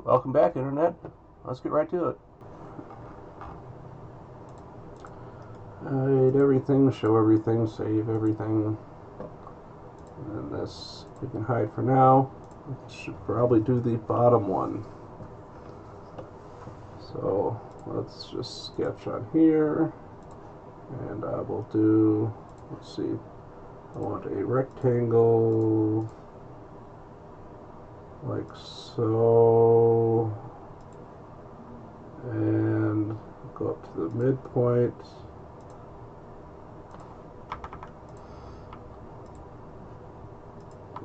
Welcome back, Internet. Let's get right to it. Hide everything, show everything, save everything. And this we can hide for now. We should probably do the bottom one. So let's just sketch on here. And I will do, let's see, I want a rectangle like so, and go up to the midpoint.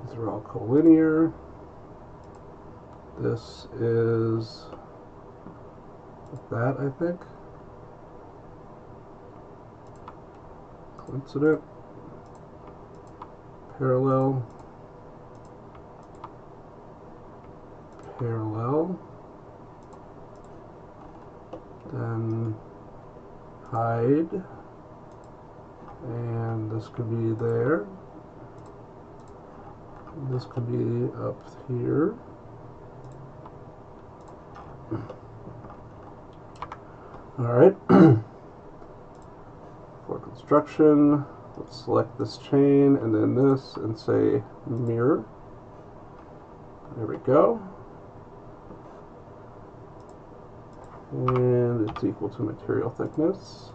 These are all collinear. This is that, I think. Coincident. Parallel. Parallel. Then hide. And this could be there. This could be up here. Alright. For construction, let's select this chain and then this and say mirror. There we go. And it's equal to material thickness.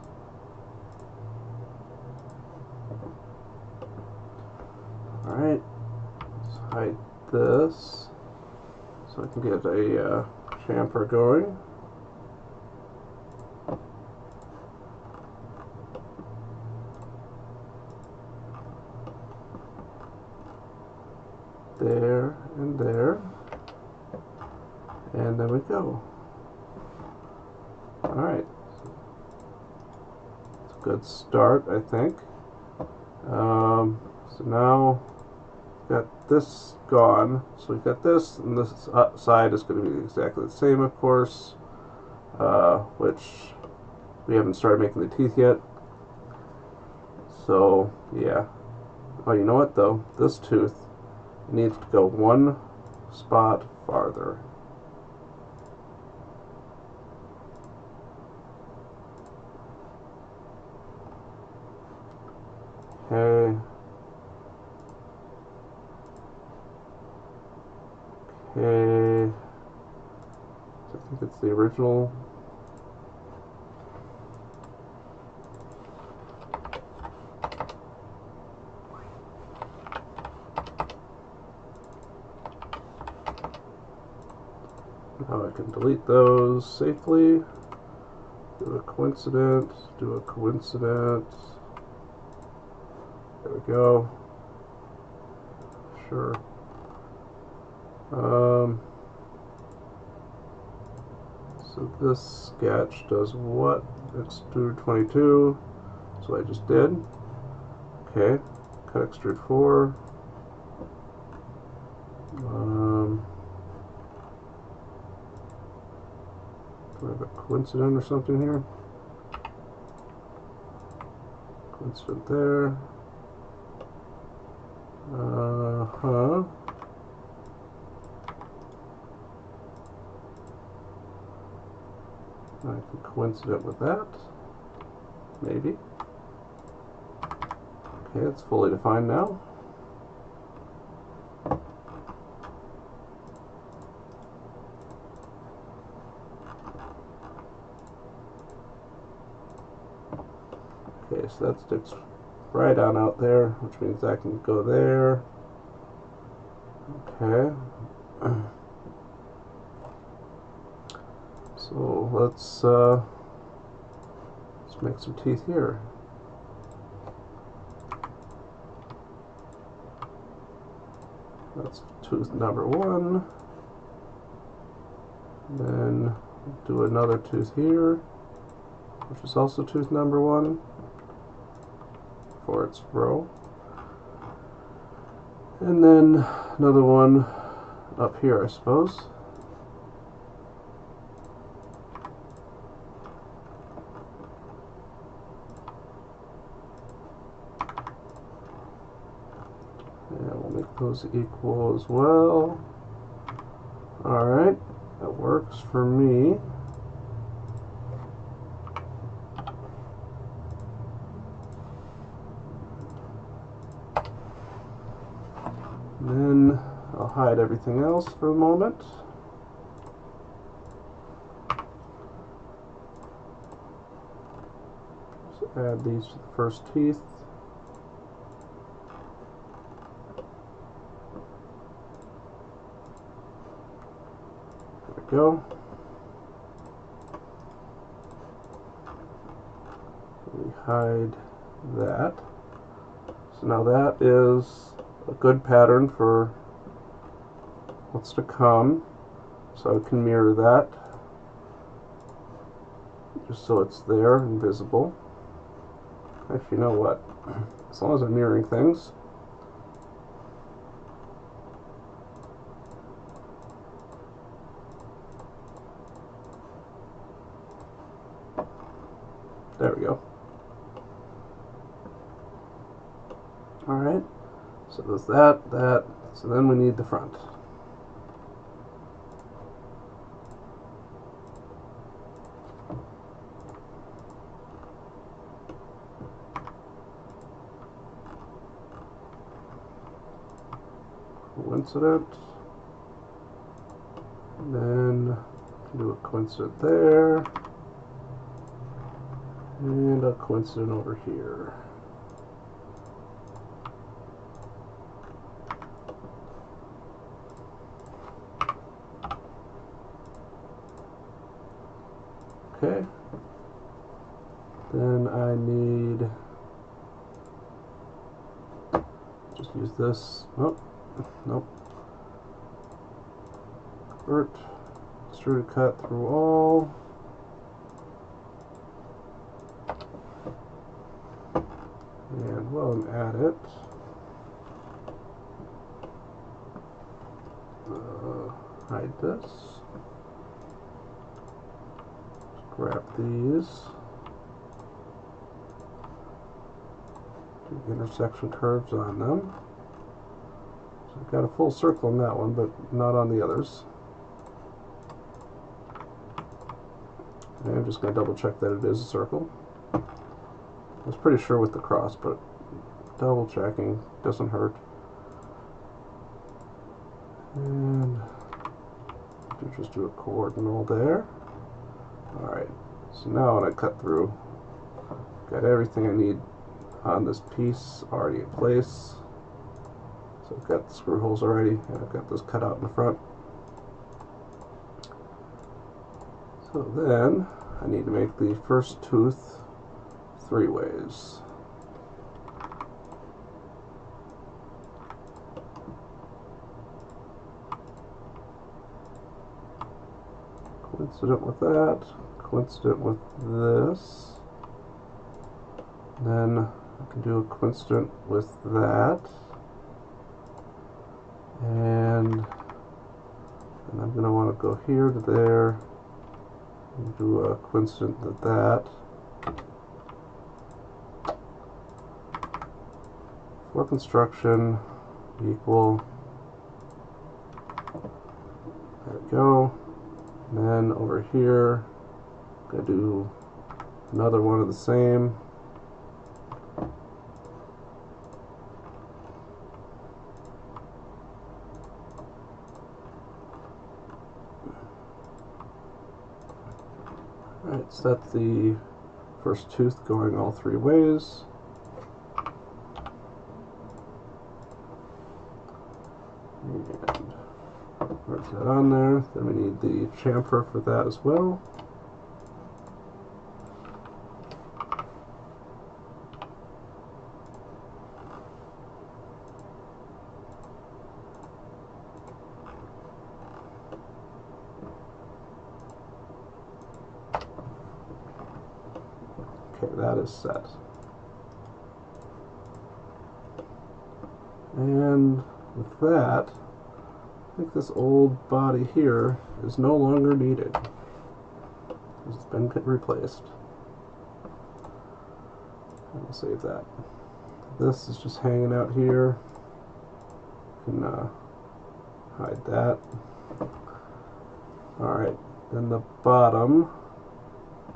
Alright. Let's hide this so I can get a chamfer going. There and there, and there we go. Alright, it's a good start, I think. So now we've got this gone, so we've got this, and this side is going to be exactly the same, of course, which we haven't started making the teeth yet. So yeah. Oh, you know what though? This tooth needs to go one spot farther. Okay. Okay. So I think it's the original. Now I can delete those safely. Do a coincident. Do a coincident. There we go. Sure. So this sketch does what? Extrude 22. That's what I just did. Okay. Cut extrude 4. Do I have a coincident or something here? Coincident there. I can coincident with that. Maybe. Okay, it's fully defined now. Okay, so that sticks right on out there, which means I can go there. Okay. So let's make some teeth here. That's tooth number 1. Then do another tooth here, which is also tooth number 1 for its row. And then another one up here, I suppose. And we'll make those equal as well. Alright, that works. works for me. And then I'll hide everything else for a moment. Just add these to the first teeth. There we go. We hide that. So now that is a good pattern for what's to come. So I can mirror that just so it's there and visible. Actually, you know what? As long as I'm mirroring things, there we go. Alright, so there's that, so then we need the front. Coincident, and then do a coincident there, and a coincident over here. Okay, then I need, just use this, nope, convert, extrude cut through all, and while I'm at it, hide this. Grab these, do intersection curves on them. So I've got a full circle on that one, but not on the others. And I'm just going to double check that it is a circle. I was pretty sure with the cross, but double checking doesn't hurt. And just do a coordinate there. Alright, so now when I cut through, got everything I need on this piece already in place. So I've got the screw holes already, and I've got this cut out in the front. So then I need to make the first tooth 3 ways. Coincident with that, coincident with this, then I can do a coincident with that, and I'm going to want to go here to there and do a coincident with that. For construction, equal, there we go. And then over here, I'm going to do another one of the same. Alright, so that's the first tooth going all 3 ways. And where's that on there? Then we need the chamfer for that as well. Okay, that is set. And with that, I think this old body here is no longer needed. It's been replaced. And we'll save that. This is just hanging out here. You can hide that. Alright, then the bottom,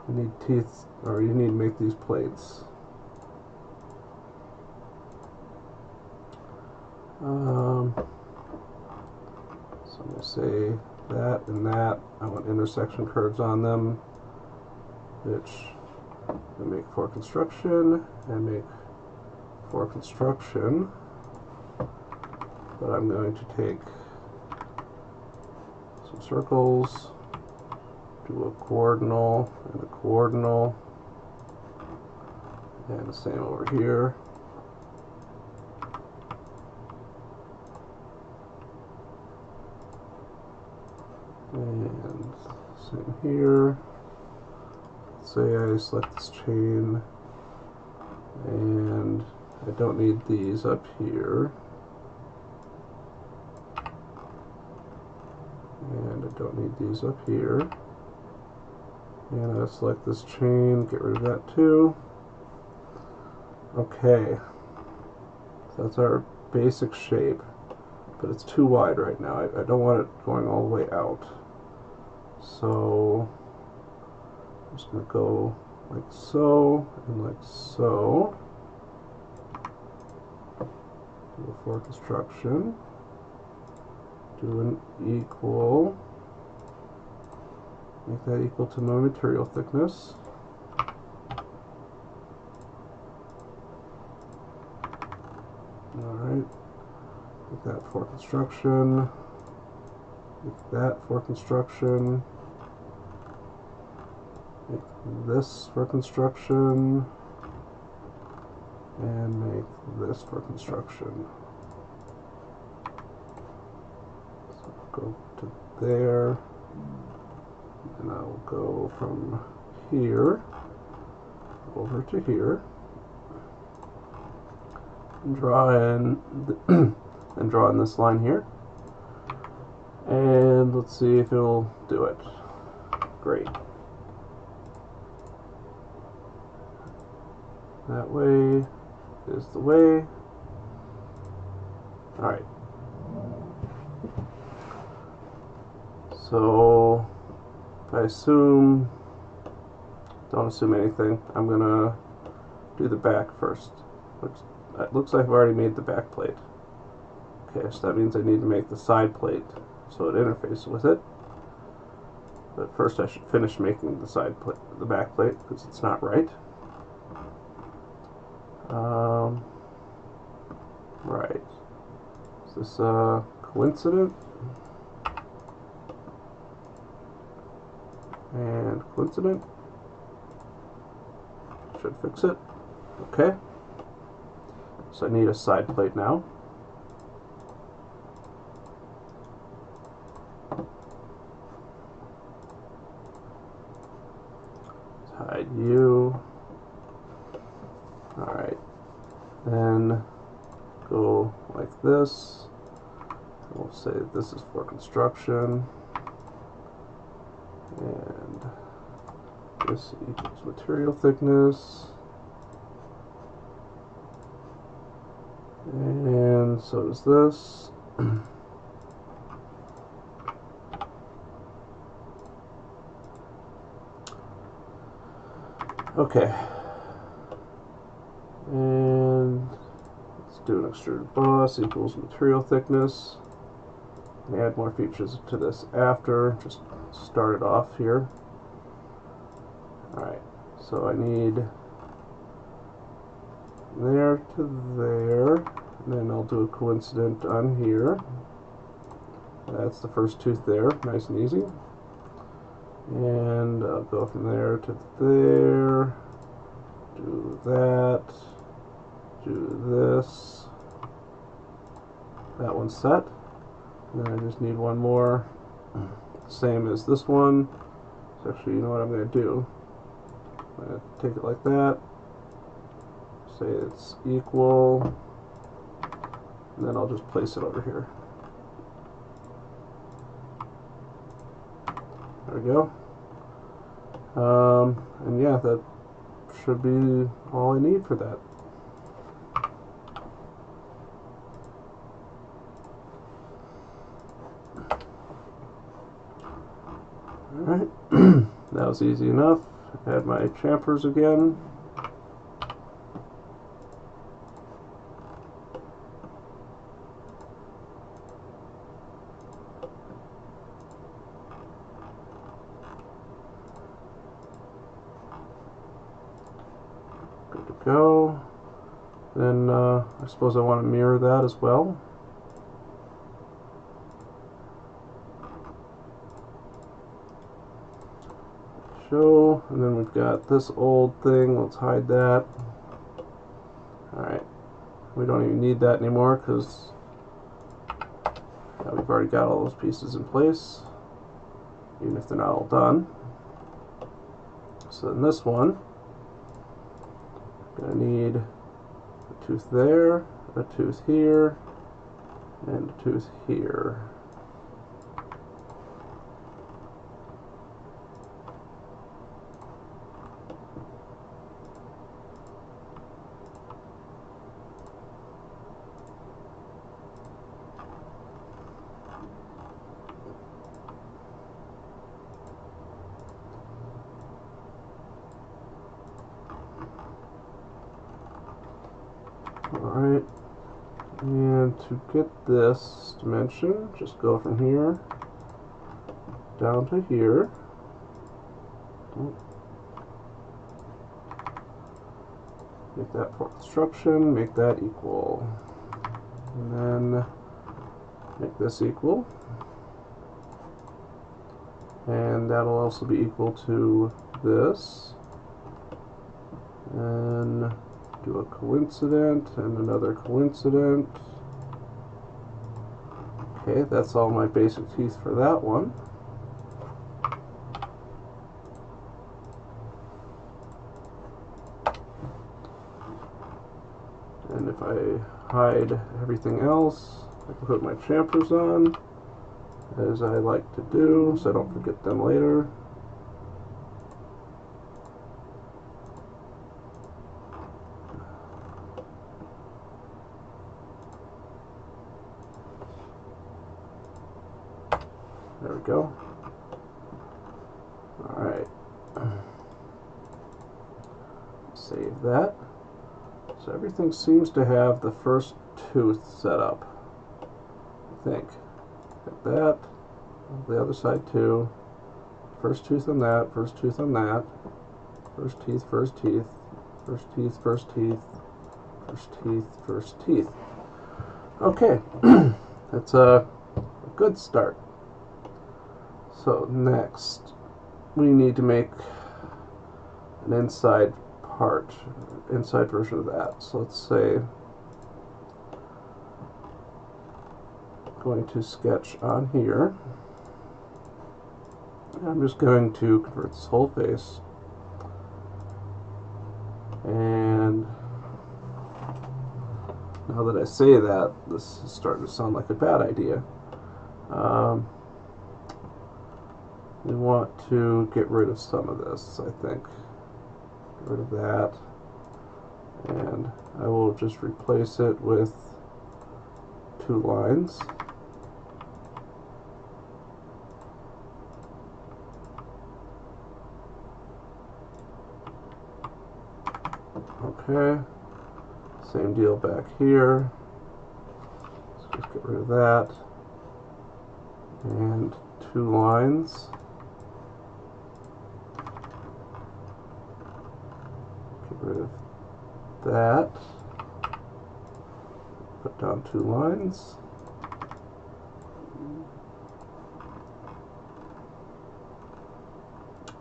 you need teeth, or you need to make these plates. So I'm going to say that and that. I want intersection curves on them, which I make for construction and make for construction. But I'm going to take some circles, do a coordinal and a coordinal, and the same over here. And same here. Say I select this chain, and I don't need these up here. And I don't need these up here. And I select this chain, get rid of that too. Okay. So that's our basic shape, but it's too wide right now. I don't want it going all the way out. So I'm just going to go like so and like so. Do a for construction. Do an equal. Make that equal to my material thickness. Alright. Make that for construction. Make that for construction. Make this for construction. And make this for construction. So go to there. And I will go from here over to here and draw in this line here. And let's see if it'll do it. Great. That way is the way. Alright. So if I don't assume anything, I'm gonna do the back first. It looks like I've already made the back plate. Okay, so that means I need to make the side plate so it interfaces with it. But first I should finish making the side plate, the back plate, because it's not right. Right. Is this coincident? And coincident. Should fix it. Okay. So I need a side plate now. Hide you. Alright. Then go like this. We'll say that this is for construction. And this equals material thickness. And so does this. Okay. And let's do an extruded boss equals material thickness. Add more features to this after. Just start it off here. Alright, so I need there to there, and then I'll do a coincident on here. That's the first tooth there, nice and easy. And I'll go from there to there, do that, do this. That one's set. And then I just need one more, same as this one. So actually, you know what I'm going to do? I'm going to take it like that, say it's equal, and then I'll just place it over here. There we go. And yeah, that should be all I need for that. Alright, that was easy enough. Add my chamfers again. Good to go. Then I suppose I want to mirror that as well. Show, and then we've got this old thing. Let's hide that. Alright, we don't even need that anymore because we've already got all those pieces in place, even if they're not all done. So in this one, I'm going to need a tooth there, a tooth here, and a tooth here. Alright, and to get this dimension, just go from here down to here. Make that for construction, make that equal. And then make this equal. And that'll also be equal to this. And do a coincident and another coincident. Okay, that's all my basic teeth for that one. And if I hide everything else, I can put my chamfers on, as I like to do, so I don't forget them later. There we go. Alright. Save that. So everything seems to have the first tooth set up, I think. Got that. The other side too. First tooth on that, first tooth on that. First teeth, first teeth. First teeth, first teeth. First teeth, first teeth. Okay. That's a good start. So next, we need to make an inside part, inside version of that. So let's say, going to sketch on here. I'm just going to convert this whole face. And now that I say that, this is starting to sound like a bad idea. We want to get rid of some of this, I think. Get rid of that. And I will just replace it with 2 lines. Okay. Same deal back here. Let's just get rid of that. And 2 lines. Rid of that. Put down 2 lines.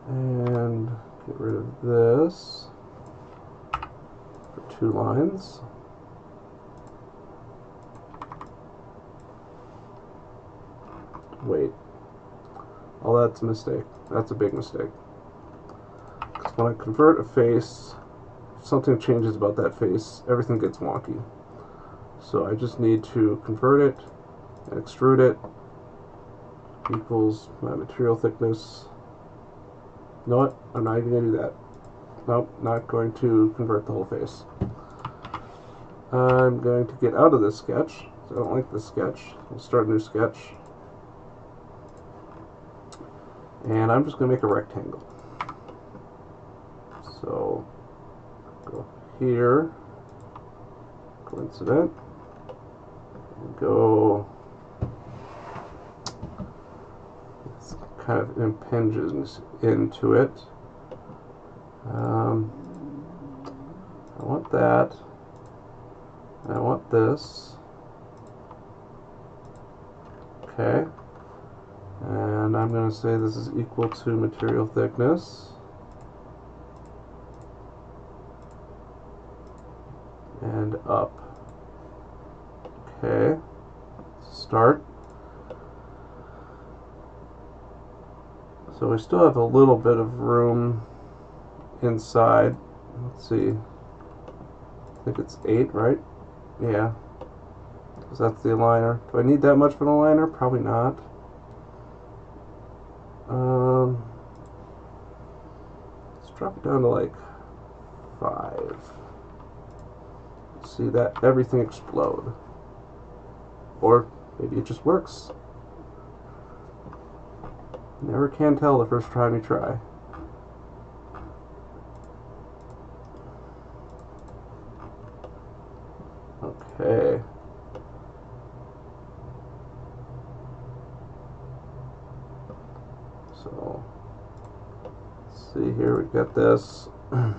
And get rid of this for 2 lines. Wait. Oh, that's a mistake. That's a big mistake. Because when I convert a face, something changes about that face, everything gets wonky. So I just need to convert it and extrude it equals my material thickness. You know what? I'm not even going to do that. Nope, not going to convert the whole face. I'm going to get out of this sketch. So I don't like this sketch. We'll start a new sketch. And I'm just going to make a rectangle. So go here, coincident, and go, this kind of impinges into it. I want that. I want this. Okay. And I'm going to say this is equal to material thickness. And up. Okay. Start. So we still have a little bit of room inside. Let's see. I think it's 8, right? Yeah. Because that's the aligner. Do I need that much of an aligner? Probably not. Let's drop it down to like 5. See that everything explode. Or maybe it just works. Never can tell the first time you try. Okay. So, let's see here, we've got this. And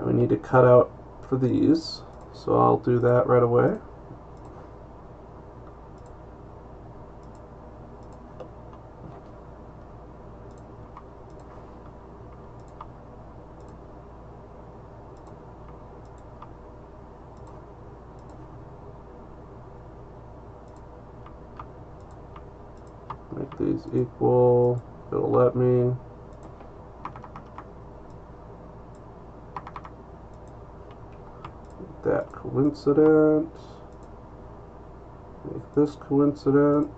we need to cut out for these. So I'll do that right away. Make these equal. It'll let me. Make that coincident. Make this coincident.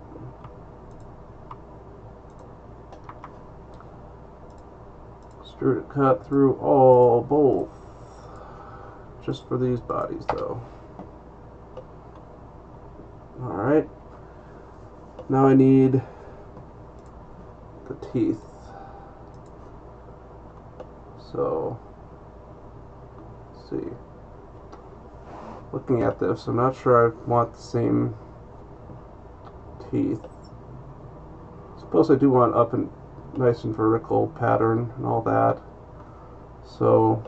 Extrude it cut through both. Just for these bodies though. Alright. Now I need the teeth. So, let's see. Looking at this, I'm not sure I want the same teeth. Suppose I do want up and nice and vertical pattern and all that. So,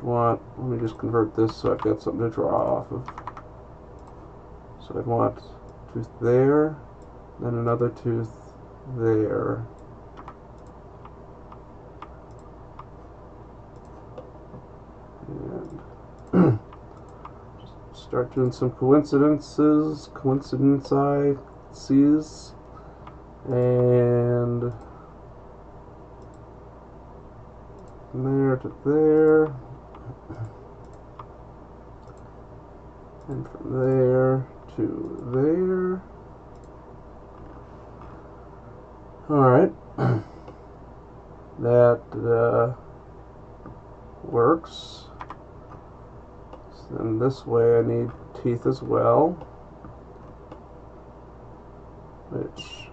let me just convert this so I've got something to draw off of. So I'd want a tooth there, then another tooth there. And just start doing some coincidences, and from there to there, and from there to there. Alright, that works. So then this way I need teeth as well, which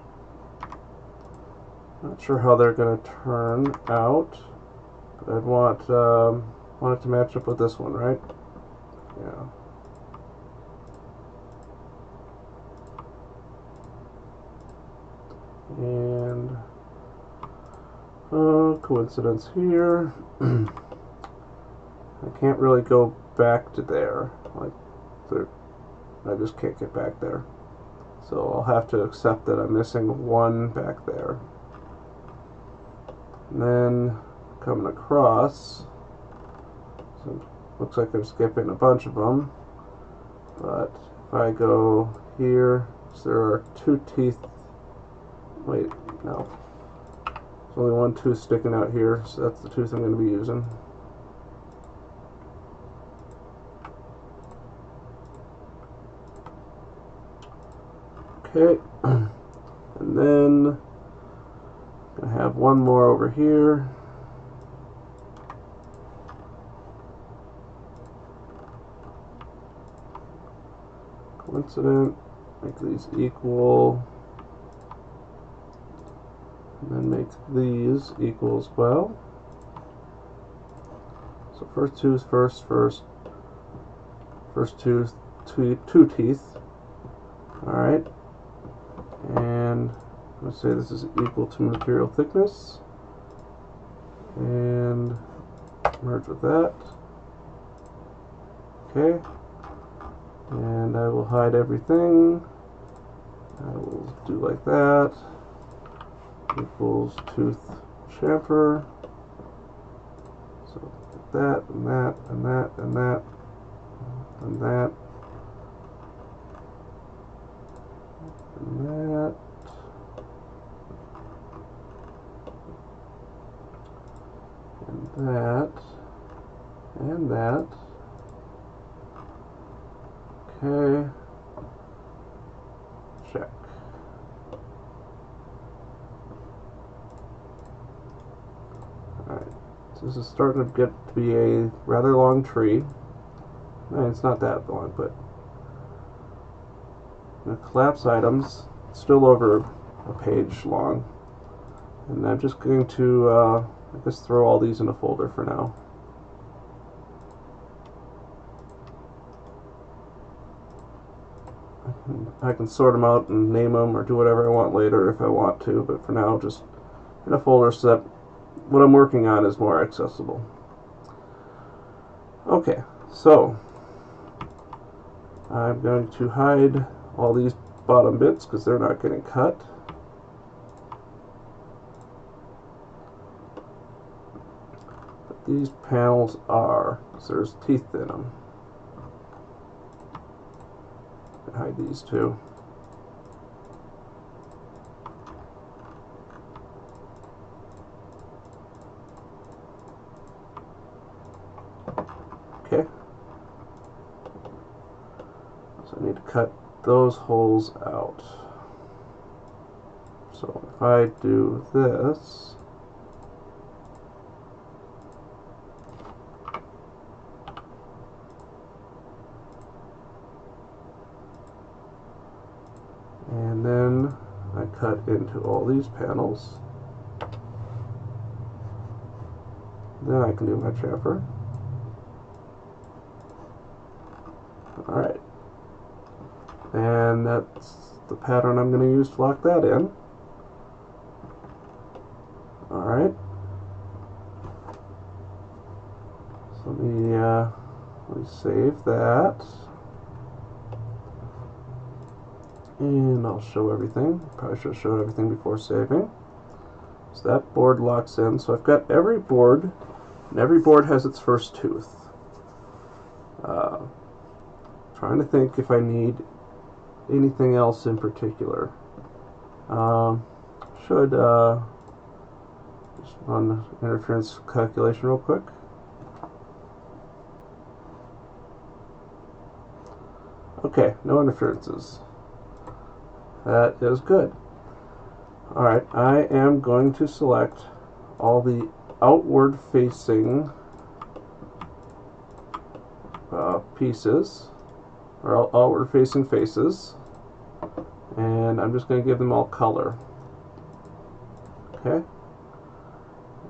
I'm not sure how they're going to turn out, but I'd want it to match up with this one, right? Yeah. And coincidence here. I can't really go back to there. I just can't get back there. So I'll have to accept that I'm missing one back there. And then coming across, so looks like I'm skipping a bunch of them. But if I go here, so there are 2 teeth. Wait, no. There's only one tooth sticking out here, so that's the tooth I'm going to be using. Okay, and then I have one more over here. Coincident, make these equal. and then make these equal as well. So first tooth, first tooth, two teeth. Alright, and let's say this is equal to material thickness, and merge with that. Okay, and I will hide everything. I will do like that. Equals tooth chamfer. So that and that and that and that and that and that and that and that. Okay. Check. Alright. So this is starting to get to be a rather long tree. It's not that long, but the collapse items still over a page long. And I'm just going to I guess throw all these in a folder for now. I can sort them out and name them or do whatever I want later if I want to, but for now just in a folder so that what I'm working on is more accessible. Okay, so I'm going to hide all these bottom bits because they're not getting cut. But these panels are, because there's teeth in them. Hide these two. Okay. So I need to cut those holes out. So if I do this, and then I cut into all these panels, then I can do my chamfer. Alright, and that's the pattern I'm going to use to lock that in. Alright, so let me save that, and I'll show everything. Probably should have showed everything before saving. So that board locks in. So I've got every board, and every board has its first tooth. Trying to think if I need anything else in particular. Should just run the interference calculation real quick. Okay, no interferences. That is good. Alright, I am going to select all the outward facing pieces, or outward facing faces, and I'm just going to give them all color. Okay,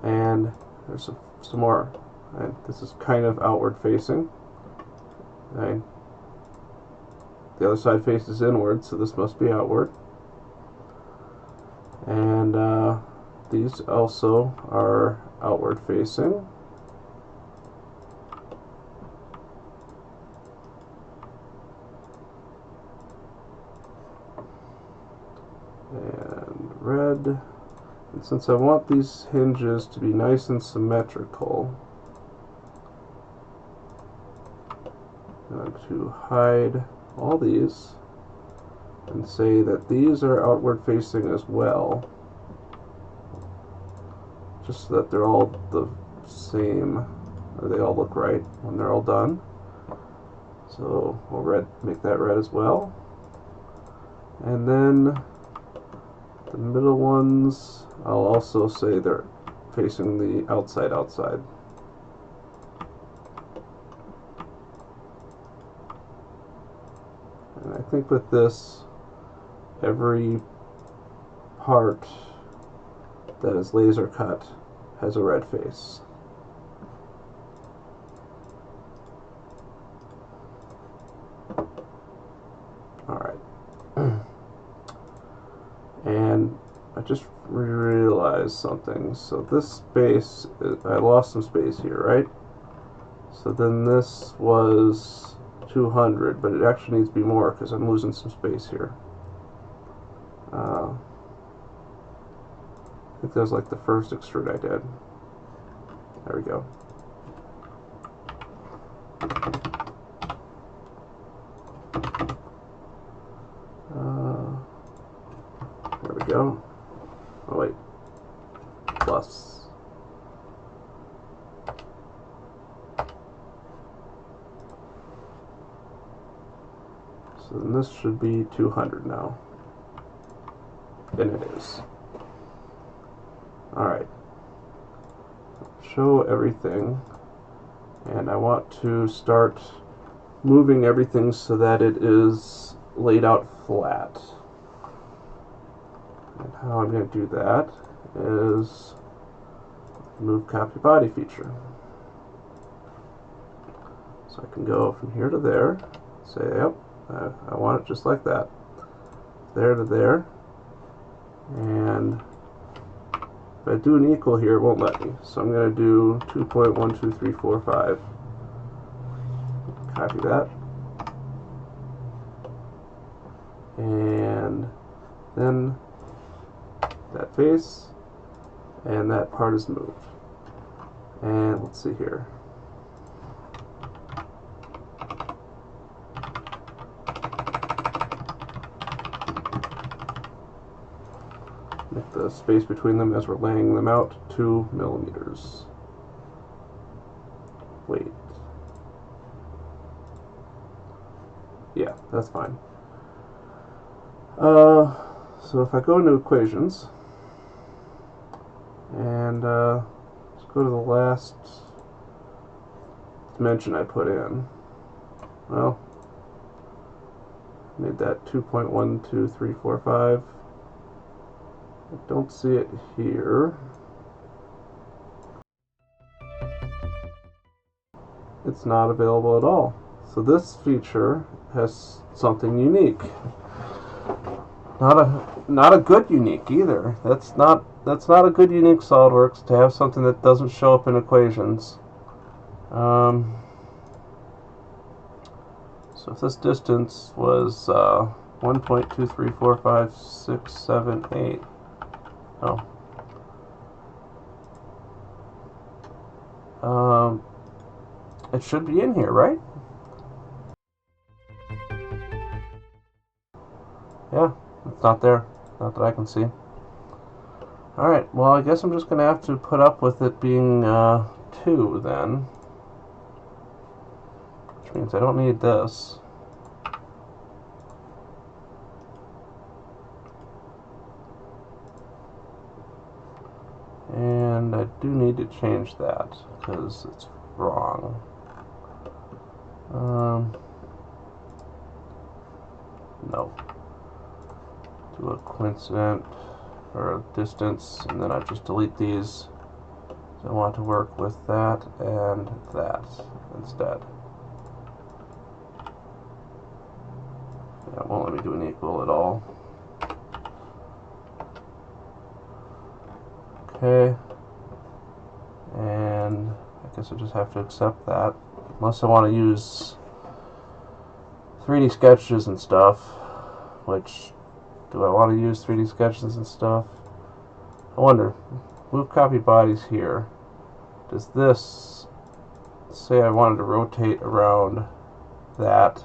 and there's some more. And this is kind of outward facing. Okay. The other side faces inward, so this must be outward. And these also are outward facing. And red. And since I want these hinges to be nice and symmetrical, I'm going to hide all these and say that these are outward facing as well, just so that they're all the same, or they all look right when they're all done. So we'll make that red as well. And then the middle ones, I'll also say they're facing the outside. And I think with this, every part that is laser cut has a red face. Alright. And I just realized something. So this space, I lost some space here, right? So then this was 200, but it actually needs to be more because I'm losing some space here. I think that was like the first extrude I did. There we go. There we go. Oh wait, plus. So then this should be 200 now. And it is. Alright. Show everything. And I want to start moving everything so that it is laid out flat. And how I'm going to do that is move copy body feature. So I can go from here to there, say, yep, I want it just like that. There to there. And if I do an equal here, it won't let me. So I'm going to do 2.12345. Copy that. And then that face, and that part is moved. And let's see here. Make the space between them as we're laying them out 2 millimeters. Wait. Yeah, that's fine. So if I go into equations, and let's go to the last dimension I put in. Well, made that 2.12345. I don't see it here. It's not available at all. So this feature has something unique. Not a good unique either. That's not a good unique SolidWorks to have something that doesn't show up in equations. So if this distance was 1.2345678. It should be in here, right? Yeah, it's not there. Not that I can see. Alright, well I guess I'm just going to have to put up with it being 2 then. Which means I don't need this. And I do need to change that because it's wrong. No. Do a coincident or a distance, and then I just delete these. So I want to work with that and that instead. Yeah, it won't let me do an equal at all. Okay. And I guess I just have to accept that. Unless I want to use 3D sketches and stuff, which, do I want to use 3D sketches and stuff? I wonder, move copy bodies here. Does this, say I wanted to rotate around that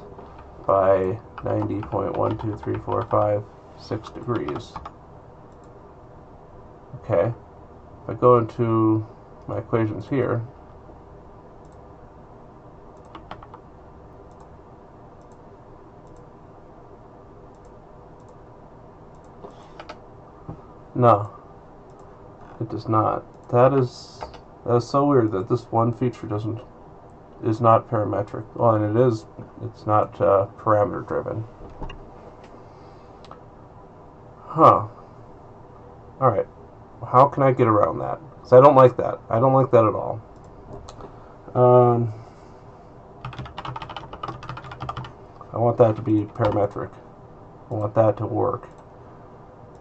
by 90.12345 degrees. Okay, if I go into my equations here, no, it does not. That is so weird that this one feature is not parametric. Well, and it's not parameter driven. Huh. Alright. how can I get around that? Because I don't like that. I don't like that at all. I want that to be parametric. I want that to work.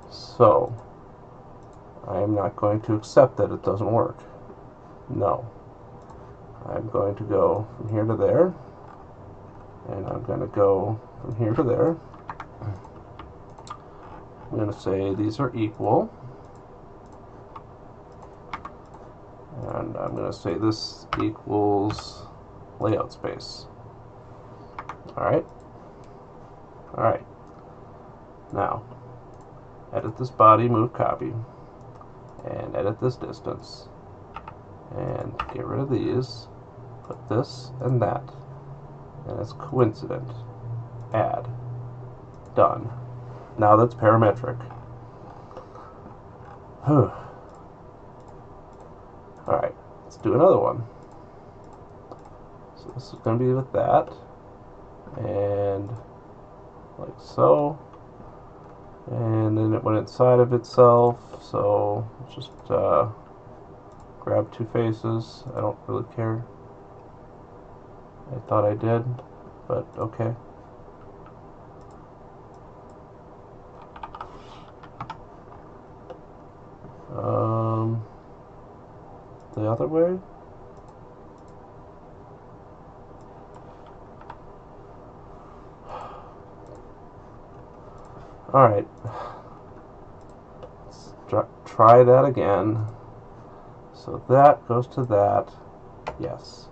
So, I am not going to accept that it doesn't work. No. I'm going to go from here to there. And I'm going to go from here to there. I'm going to say these are equal. And I'm going to say this equals layout space. Alright? Alright. Now, edit this body, move copy. And edit this distance. And get rid of these. Put this and that. And it's coincident. Add. Done. Now that's parametric. Alright, let's do another one. So this is going to be with that. And like so. And then it went inside of itself. So let's just grab two faces. I don't really care. I thought I did, but okay. The other way? Alright. Let's try that again. So that goes to that. Yes.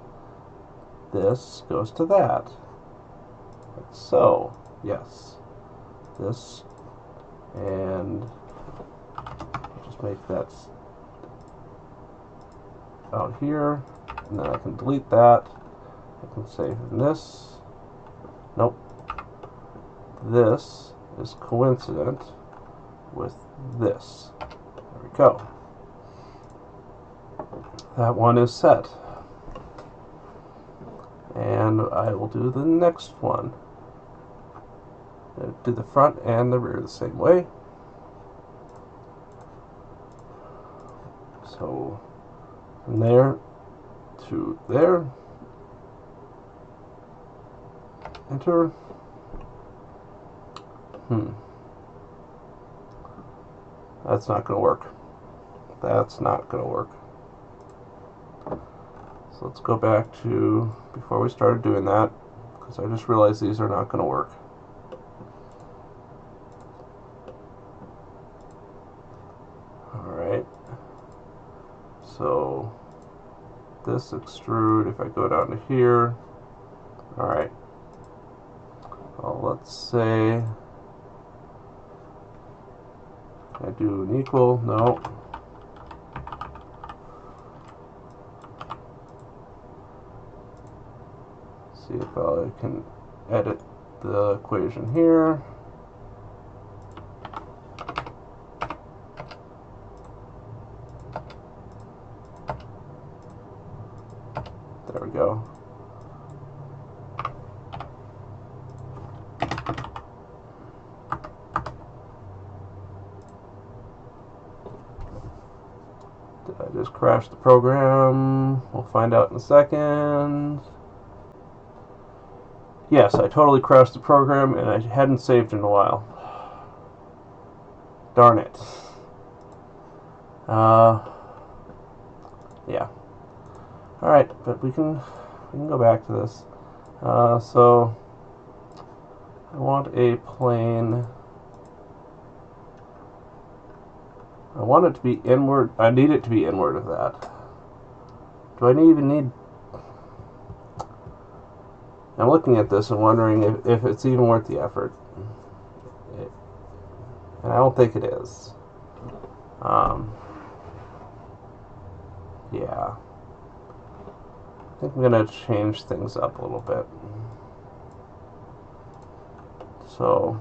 This goes to that. Like so. Yes. This. And just make that out here. And then I can delete that. I can say this. Nope. This is coincident with this. There we go. That one is set. And I will do the next one. Do the front and the rear the same way. So from there to there. Enter. That's not going to work. That's not going to work. So let's go back to before we started doing that, because I just realized these are not going to work. Alright. So this extrude, if I go down to here, alright. Well, let's say I do an equal, no. See if I can edit the equation here. There we go. Did I just crash the program? We'll find out in a second. Yes, I totally crashed the program and I hadn't saved in a while. Darn it. Yeah. Alright, but we can go back to this. So I want a plane. I want it to be inward. I need it to be inward of that. Do I even need... I'm looking at this and wondering if it's even worth the effort. And I don't think it is. Yeah. I think I'm going to change things up a little bit. So,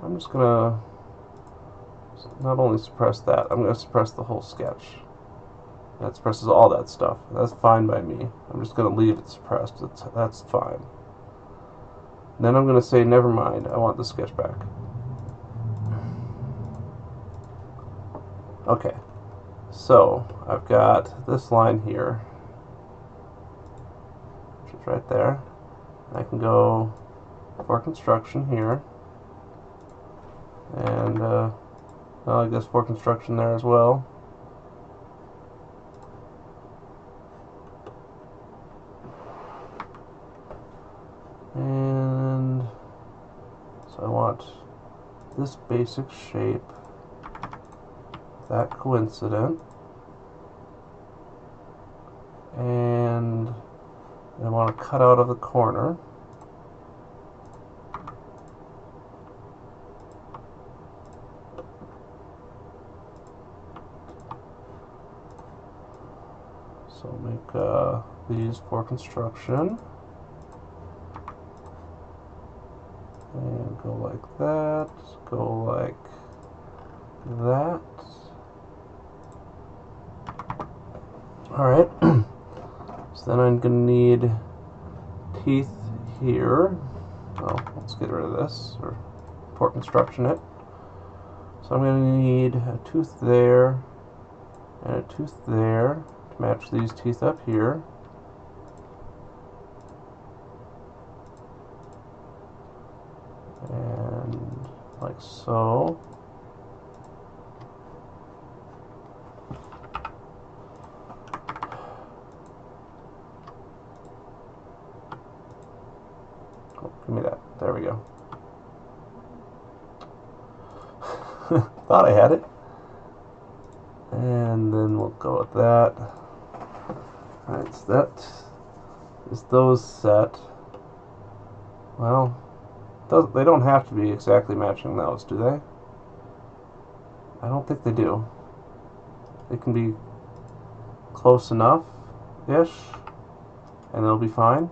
I'm just going to not only suppress that, I'm going to suppress the whole sketch. That suppresses all that stuff. That's fine by me. I'm just going to leave it suppressed. That's fine. Then I'm going to say, never mind, I want the sketch back. Okay, so I've got this line here, which is right there. I can go for construction here, and well, I guess for construction there as well. And so I want this basic shape, that coincident, and I want to cut out of the corner. So make these for construction. And go like that, go like that. Alright, so then I'm going to need teeth here. Oh, let's get rid of this, or for construction it. So I'm going to need a tooth there, and a tooth there, to match these teeth up here. And like so. Oh, give me that. There we go. Thought I had it. And then we'll go with that. Alright, so that is those set. Well, they don't have to be exactly matching those, do they? I don't think they do. They can be close enough-ish, and they'll be fine.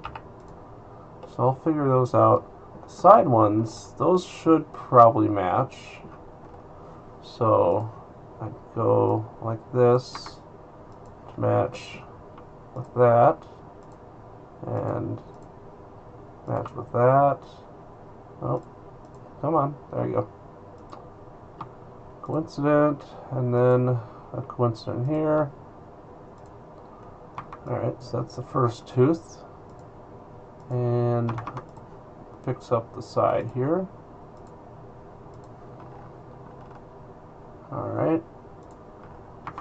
So I'll figure those out. The side ones, those should probably match. So I go like this to match with that, and match with that. Oh, come on, there you go. Coincident, and then a coincident here. Alright, so that's the first tooth. And fix up the side here. Alright.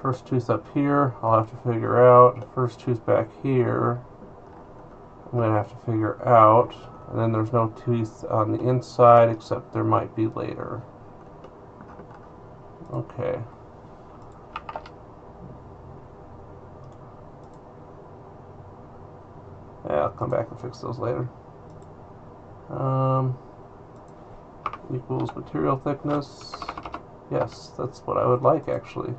First tooth up here, I'll have to figure out. First tooth back here, I'm going to have to figure out. And then there's no teeth on the inside, except there might be later. Okay. Yeah, I'll come back and fix those later. Equals material thickness. Yes, that's what I would like, actually.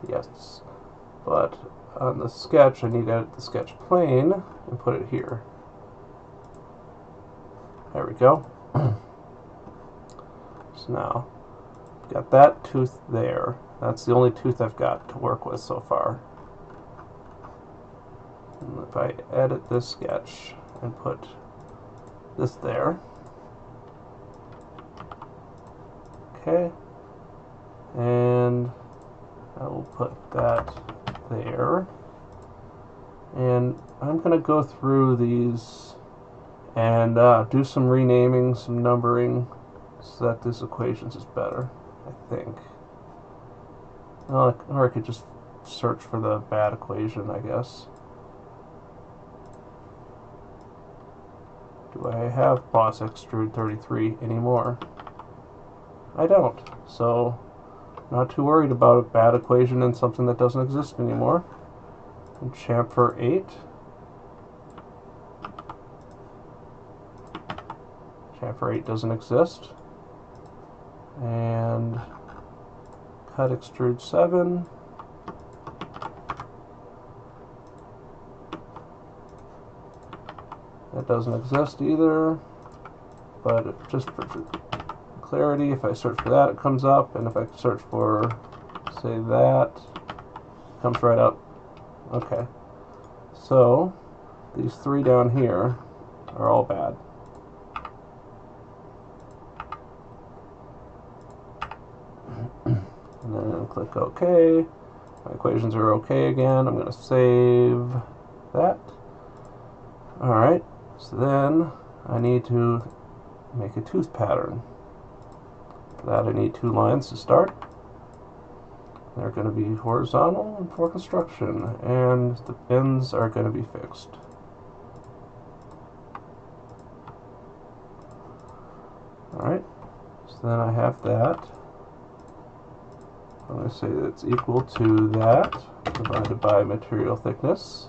Yes. But on the sketch, I need to edit the sketch plane and put it here. There we go. So now, got that tooth there. That's the only tooth I've got to work with so far. And if I edit this sketch and put this there. Okay. And I will put that there. And I'm going to go through these and do some renaming, some numbering, so that this equations is better, I think. Or I could just search for the bad equation, I guess. Do I have boss extrude 33 anymore? I don't, so not too worried about a bad equation and something that doesn't exist anymore. And chamfer 8. Chamfer 8 doesn't exist. And cut extrude 7. That doesn't exist either, but just for clarity, if I search for that, it comes up, and if I search for, say, that, it comes right up. Okay, so these three down here are all bad. and click OK. My equations are OK again. I'm going to save that. Alright, so then I need to make a tooth pattern. For that I need 2 lines to start. They're going to be horizontal and for construction, and the ends are going to be fixed. Alright, so then I have that. I'm going to say that it's equal to that divided by material thickness.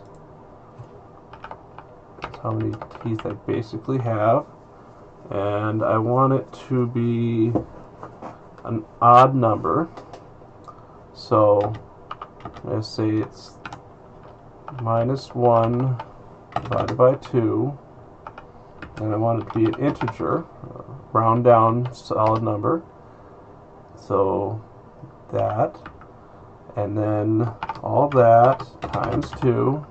That's how many teeth I basically have. And I want it to be an odd number. So I'm going to say it's -1 divided by 2. And I want it to be an integer, round down solid number. So that, and then all that times 2,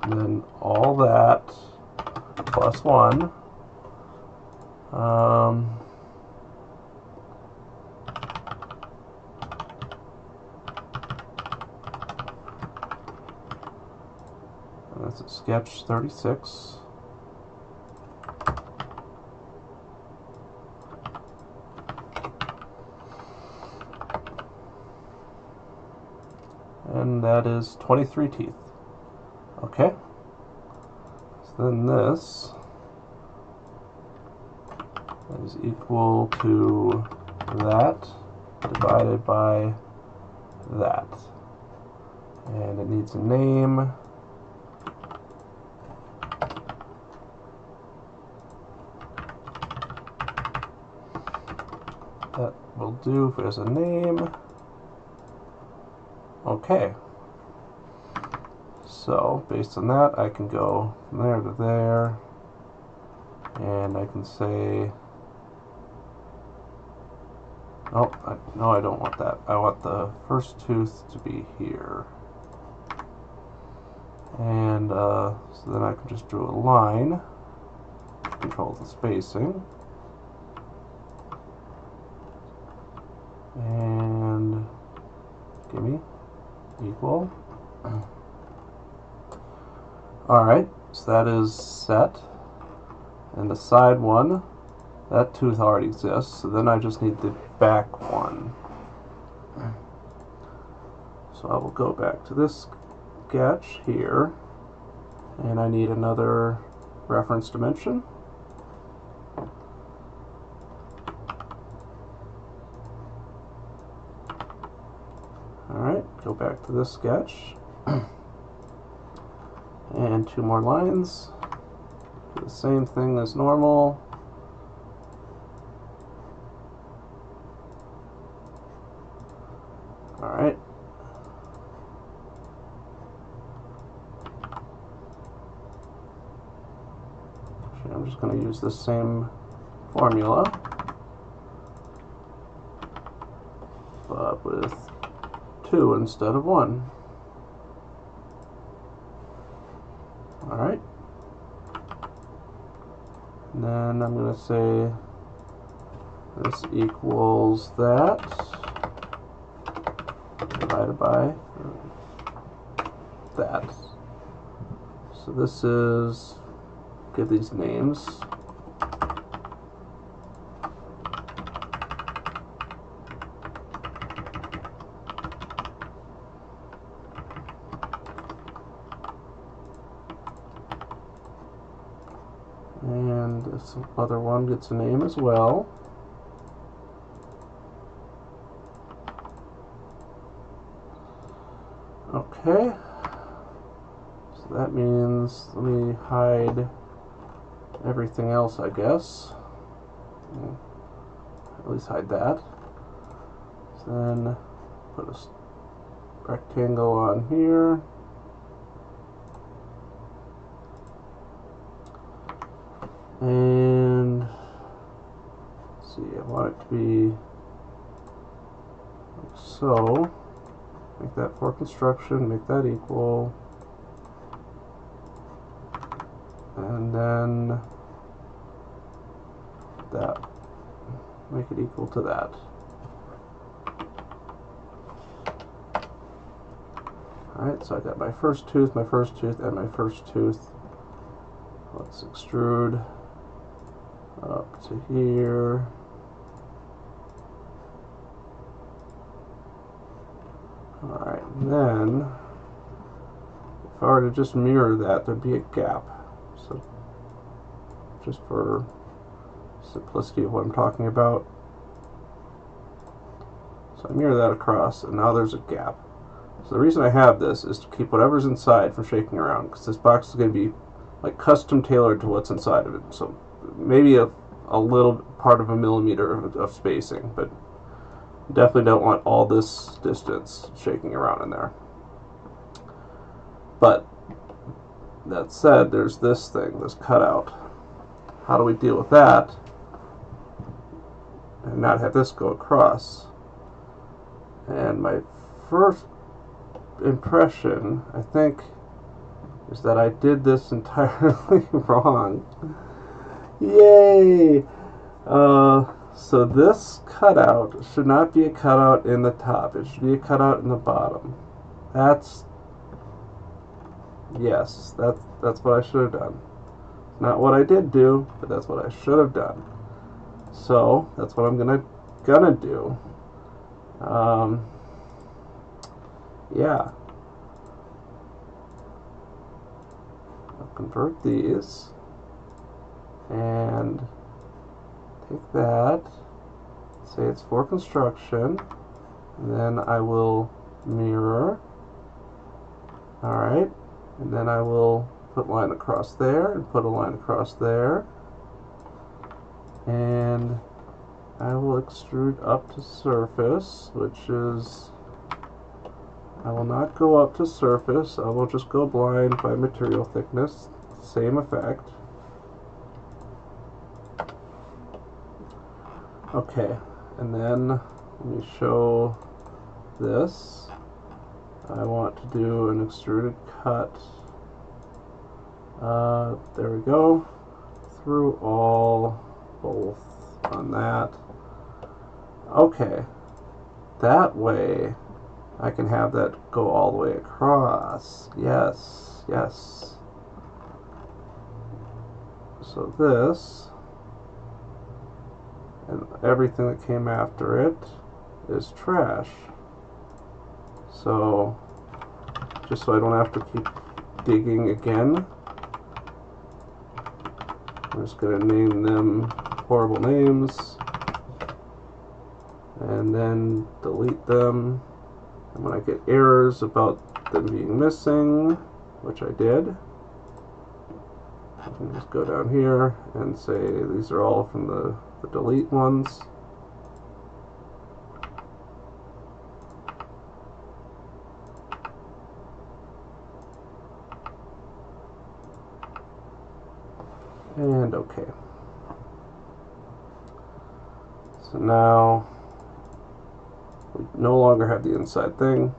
and then all that plus 1. And that's a sketch 36. And that is 23 teeth. Okay. So then this is equal to that divided by that. And it needs a name. That will do as a name. Okay. So, based on that, I can go from there to there, and I can say, oh, no, I don't want that. I want the first tooth to be here. And so then I can just draw a line, control the spacing, and gimme equal. Alright, so that is set. And the side one, that tooth already exists, so then I just need the back one. So I will go back to this sketch here, and I need another reference dimension. Alright, go back to this sketch. And 2 more lines. Do the same thing as normal. Alright. Actually, I'm just going to use the same formula, but with 2 instead of 1. Alright. And then I'm going to say this equals that divided by that. So this is, give these names. And this other one gets a name as well. Okay. So that means, let me hide everything else, I guess. At least hide that. So then put a rectangle on here. And let's see, I want it to be like so. Make that for construction, make that equal. And then that. Make it equal to that. Alright, so I got my first tooth, and my first tooth. Let's extrude up to here. Alright, and then if I were to just mirror that, there'd be a gap. So just for simplicity of what I'm talking about. So I mirror that across, and now there's a gap. So the reason I have this is to keep whatever's inside from shaking around, because this box is going to be like custom tailored to what's inside of it. So maybe a little part of a millimeter of spacing, but definitely don't want all this distance shaking around in there. But that said, there's this thing, this cutout. How do we deal with that and not have this go across? And my first impression, I think, is that I did this entirely wrong. Yay! So this cutout should not be a cutout in the top. It should be a cutout in the bottom. That's what I should have done. Not what I did do, but that's what I should have done. So that's what I'm gonna do. Yeah. I'll convert these and take that, say it's for construction, and then I will mirror. Alright, and then I will put a line across there and put a line across there, and I will extrude up to surface, which is, I will not go up to surface, I will just go blind by material thickness, same effect. Okay, and then let me show this. I want to do an extruded cut. There we go. Through both on that. Okay, that way I can have that go all the way across. Yes, yes. So this, and everything that came after it is trash. So, just so I don't have to keep digging again, I'm just going to name them horrible names, and then delete them. And when I get errors about them being missing, which I did, I can just go down here and say these are all from the delete ones. And okay. So now we no longer have the inside thing.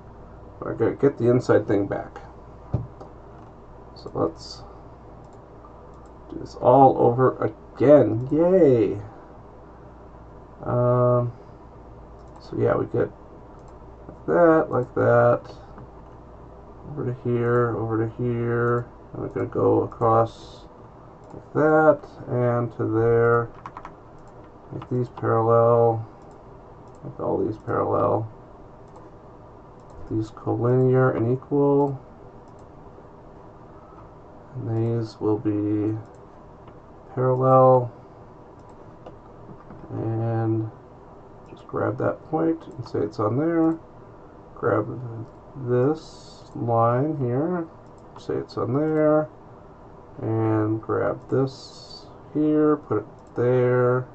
We're going to get the inside thing back. So let's do this all over again. Yay! So yeah, we get like that, over to here, and we're going to go across like that, and to there. Make these parallel, make all these parallel, these collinear and equal, and these will be parallel, and just grab that point and say it's on there, grab this line here, say it's on there, and grab this here, put it there,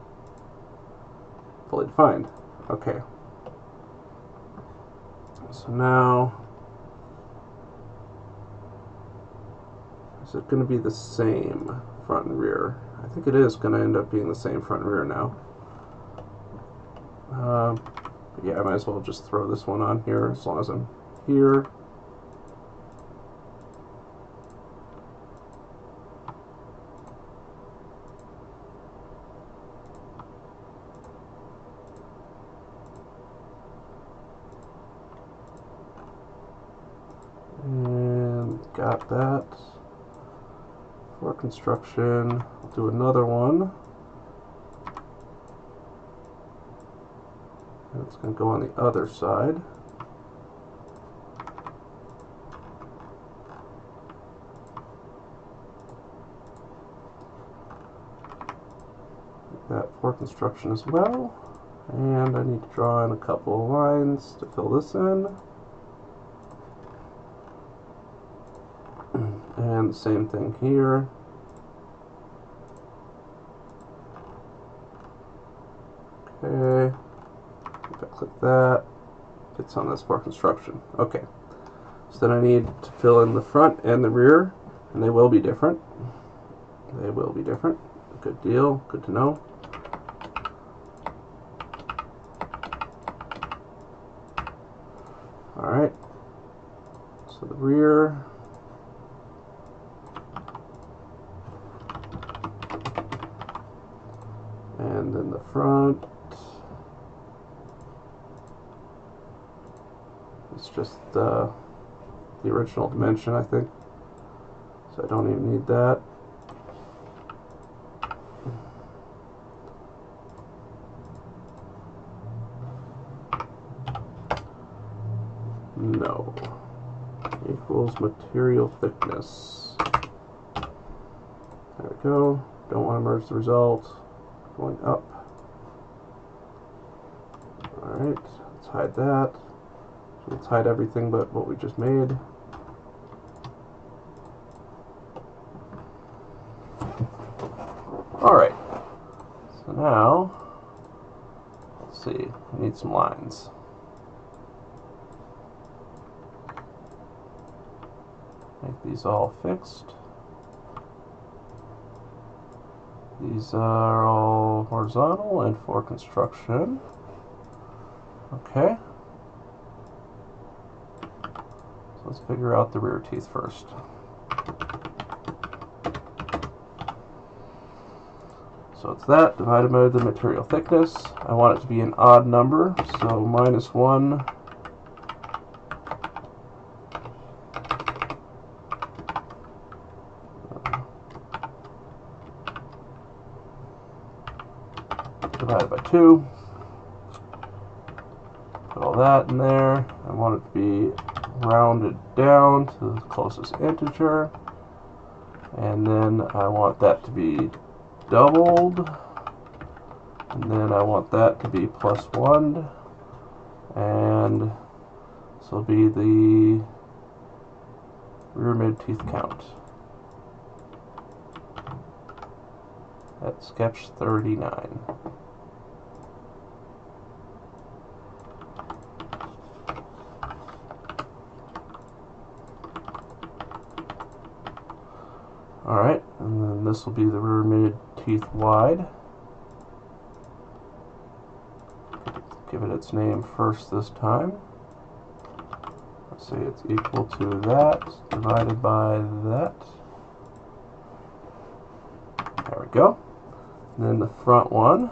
fully defined. Okay. So now, is it going to be the same front and rear? I think it is going to end up being the same front and rear now. Yeah, I might as well just throw this one on here as long as I'm here. got that. For construction, we'll do another one. And it's going to go on the other side. That for construction as well. And I need to draw in a couple of lines to fill this in. And the same thing here. Okay. If I click that, it's on this for construction. Okay. So then I need to fill in the front and the rear, and they will be different. They will be different. Good deal. Good to know. Alright, so the rear, and then the front, it's just the original dimension, I think, so I don't even need that. No. Equals material thickness. There we go. Don't want to merge the result. Going up. Alright, let's hide that. So let's hide everything but what we just made. Alright. So now, let's see. We need some lines. Make these all fixed. These are all horizontal and for construction. Okay. So let's figure out the rear teeth first. So it's that divided by the material thickness. I want it to be an odd number, so -1. Divided by 2. Put all that in there. I want it to be rounded down to the closest integer. And then I want that to be doubled. And then I want that to be +1. And this will be the rear mid teeth count. At sketch 39. Alright, and then this will be the rear mid teeth wide. Give it its name first this time. Let's say it's equal to that divided by that. There we go. And then the front one.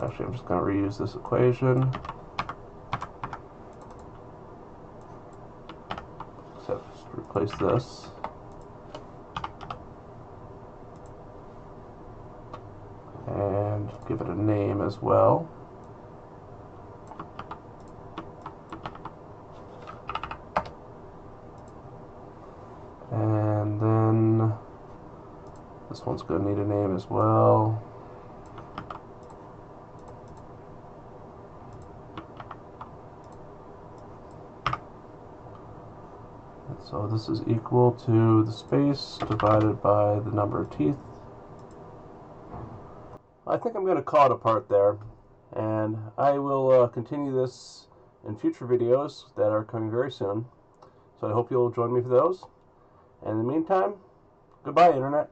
Actually, I'm just going to reuse this equation. Except just replace this. And give it a name as well. And then this one's going to need a name as well. So this is equal to the space divided by the number of teeth. I think I'm going to call it a part there, and I will continue this in future videos that are coming very soon. So I hope you'll join me for those. And in the meantime, goodbye, Internet.